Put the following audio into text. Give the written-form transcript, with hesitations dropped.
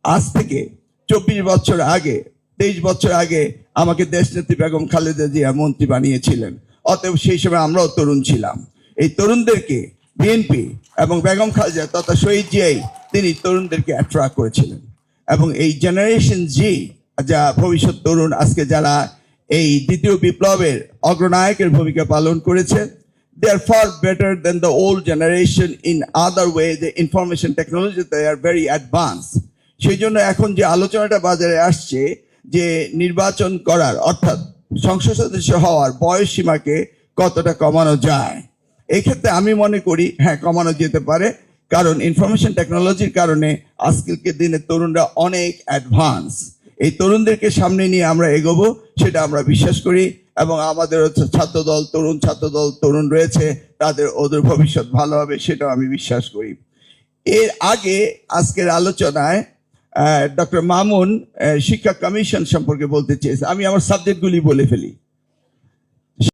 আজ থেকে 24 বছর আগে 23 বছর আগে আমাকে দেশনেত্রী বেগম খালেদা জিয়া মন্ত্রী বানিয়েছিলেন। অতএব সেই সময় আমরাও তরুণ ছিলাম। এই তরুণদেরকে বিএনপি এবং বেগম খালেদা তথা শহীদ জিয়াই তিনি তরুণদেরকে অ্যাট্রাক্ট করেছিলেন। এবং এই জেনারেশন জি, যা ভবিষ্যৎ তরুণ আজকে যারা এই দ্বিতীয় বিপ্লবের অগ্রনায়কের ভূমিকা পালন করেছে, they are far better than the old generation in other way. The information technology, they are very advanced. সেই জন্য এখন যে আলোচনাটা বাজারে আসছে যে নির্বাচন করার অর্থাৎ সংসদ সদস্য হওয়ার বয়স সীমাকে কতটা কমানো যায়, এই ক্ষেত্রে আমি মনে করি হ্যাঁ, কমানো যেতে পারে। কারণ ইনফরমেশন টেকনোলজির কারণে আজকের দিনে তরুণরা অনেক অ্যাডভান্স। এই তরুণদেরকে সামনে নিয়ে আমরা এগোবো, সেটা আমরা বিশ্বাস করি। এবং আমাদের হচ্ছে ছাত্রদল, তরুণ রয়েছে, ওদের ভবিষ্যৎ ভালো হবে, সেটাও আমি বিশ্বাস করি। এর আগে আজকের আলোচনায় ডক্টর মামুন শিক্ষা কমিশন সম্পর্কে বলতে চেয়েছে। আমি আমার সাবজেক্টগুলি বলে ফেলি।